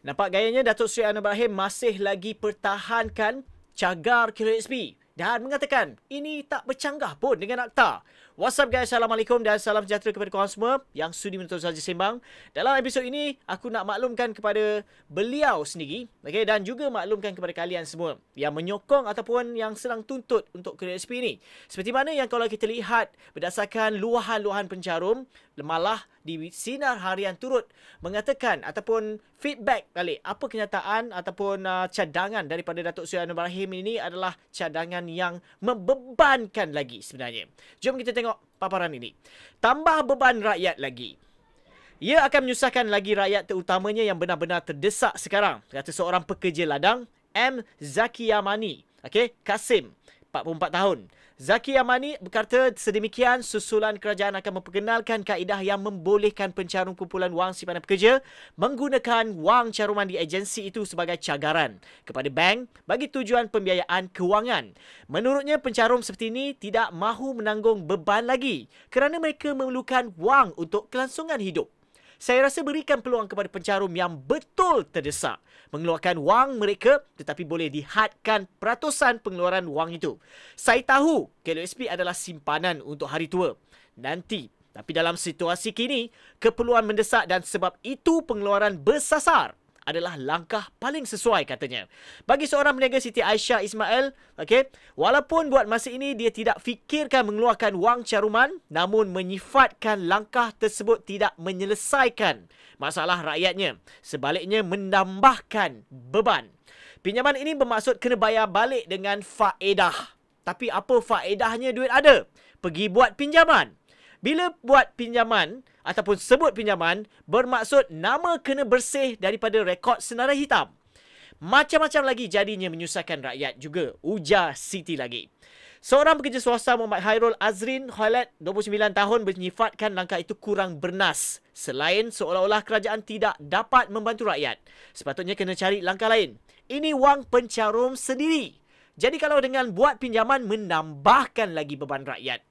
Nampak gayanya Datuk Seri Anwar Ibrahim masih lagi pertahankan cagar KLSP dan mengatakan ini tak bercanggah pun dengan akta. What's up guys, Assalamualaikum dan salam sejahtera kepada korang semua yang sudi menonton Saja Sembang. Dalam episod ini, aku nak maklumkan kepada beliau sendiri, okay, dan juga maklumkan kepada kalian semua yang menyokong ataupun yang sedang tuntut untuk KLSP ini. Seperti mana yang kalau kita lihat berdasarkan luahan-luahan pencarum, malah di Sinar Harian turut mengatakan ataupun feedback balik apa kenyataan ataupun cadangan daripada Datuk Seri Anwar Ibrahim ini adalah cadangan yang membebankan lagi sebenarnya. Jom kita tengok paparan ini. Tambah beban rakyat lagi. Ia akan menyusahkan lagi rakyat terutamanya yang benar-benar terdesak sekarang, kata seorang pekerja ladang, M. Zaki Yamani. Okey, Kasim, 44 tahun. Zaki Yamani berkata sedemikian susulan kerajaan akan memperkenalkan kaedah yang membolehkan pencarum kumpulan wang simpanan pekerja menggunakan wang caruman di agensi itu sebagai cagaran kepada bank bagi tujuan pembiayaan kewangan. Menurutnya, pencarum seperti ini tidak mahu menanggung beban lagi kerana mereka memerlukan wang untuk kelangsungan hidup. Saya rasa berikan peluang kepada pencarum yang betul terdesak mengeluarkan wang mereka, tetapi boleh dihadkan peratusan pengeluaran wang itu. Saya tahu KLSP adalah simpanan untuk hari tua nanti, tapi dalam situasi kini keperluan mendesak dan sebab itu pengeluaran bersasar adalah langkah paling sesuai, katanya. Bagi seorang peniaga Siti Aisyah Ismail, walaupun buat masa ini dia tidak fikirkan mengeluarkan wang caruman, namun menyifatkan langkah tersebut tidak menyelesaikan masalah rakyatnya. Sebaliknya menambahkan beban. Pinjaman ini bermaksud kena bayar balik dengan faedah. Tapi apa faedahnya duit ada? Pergi buat pinjaman. Bila buat pinjaman ataupun sebut pinjaman, bermaksud nama kena bersih daripada rekod senarai hitam. Macam-macam lagi jadinya menyusahkan rakyat juga, ujar Siti lagi. Seorang pekerja swasta Muhammad Hairul Azrin Khalid, 29 tahun, menyifatkan langkah itu kurang bernas. Selain seolah-olah kerajaan tidak dapat membantu rakyat, sepatutnya kena cari langkah lain. Ini wang pencarum sendiri. Jadi kalau dengan buat pinjaman menambahkan lagi beban rakyat.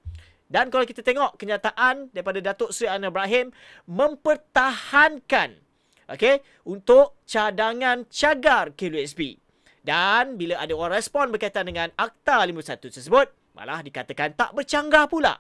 Dan kalau kita tengok kenyataan daripada Datuk Seri Anwar Ibrahim mempertahankan untuk cadangan cagar KLSP. Dan bila ada orang respon berkaitan dengan Akta 51 tersebut, malah dikatakan tak bercanggah pula.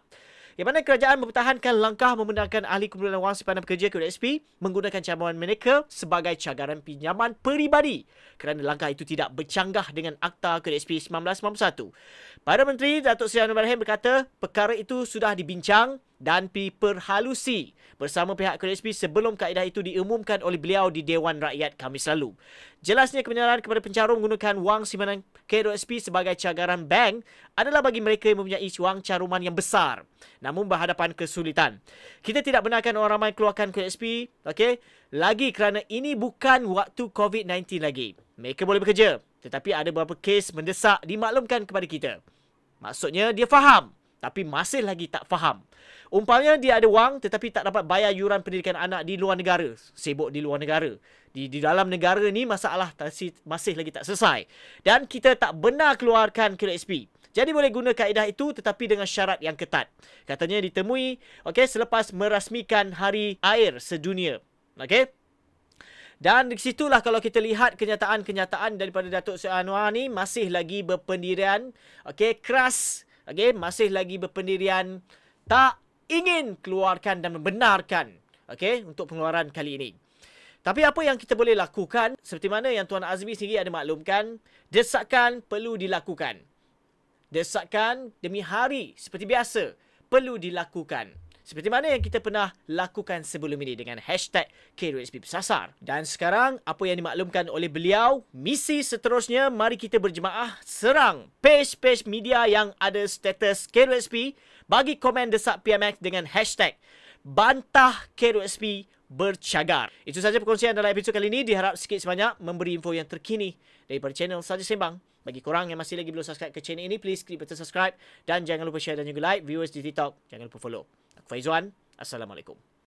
Di mana kerajaan mempertahankan langkah membenarkan ahli kumpulan wang simpanan pekerja KLSP menggunakan cabaran mereka sebagai cagaran pinjaman peribadi kerana langkah itu tidak bercanggah dengan Akta KLSP 1991. Perdana Menteri Datuk Seri Anwar Ibrahim berkata perkara itu sudah dibincang dan diperhalusi bersama pihak KLSP sebelum kaedah itu diumumkan oleh beliau di Dewan Rakyat Khamis lalu. Jelasnya kebenaran kepada pencarum menggunakan wang simpanan KLSP sebagai cagaran bank adalah bagi mereka yang mempunyai wang caruman yang besar namun berhadapan kesulitan. Kita tidak benarkan orang ramai keluarkan KLSP lagi kerana ini bukan waktu COVID-19 lagi. Mereka boleh bekerja, tetapi ada beberapa kes mendesak dimaklumkan kepada kita. Maksudnya dia faham, tapi masih lagi tak faham. Umpamanya dia ada wang tetapi tak dapat bayar yuran pendidikan anak di luar negara. Sibuk di luar negara. Di dalam negara ni masalah masih lagi tak selesai. Dan kita tak benar keluarkan KLSP. Jadi boleh guna kaedah itu tetapi dengan syarat yang ketat. Katanya ditemui selepas merasmikan Hari Air Sedunia. Dan di situlah kalau kita lihat kenyataan-kenyataan daripada Datuk Seri Anwar ni masih lagi berpendirian keras, masih lagi berpendirian tak ingin keluarkan dan membenarkan untuk pengeluaran kali ini. Tapi apa yang kita boleh lakukan, seperti mana yang Tuan Azmi sendiri ada maklumkan, desakan perlu dilakukan. Desakan demi hari seperti biasa perlu dilakukan. Seperti mana yang kita pernah lakukan sebelum ini dengan hashtag KLSP bersasar. Dan sekarang apa yang dimaklumkan oleh beliau, misi seterusnya mari kita berjemaah serang page-page media yang ada status KLSP, bagi komen desak PMX dengan hashtag bantah KLSP bercagar. Itu sahaja perkongsian dalam episod kali ini. Diharap sikit sebanyak memberi info yang terkini daripada channel Saja Sembang. Bagi korang yang masih lagi belum subscribe ke channel ini, please klik button subscribe dan jangan lupa share dan juga like. Viewers di TikTok, jangan lupa follow. Aku Faizwan. Assalamualaikum.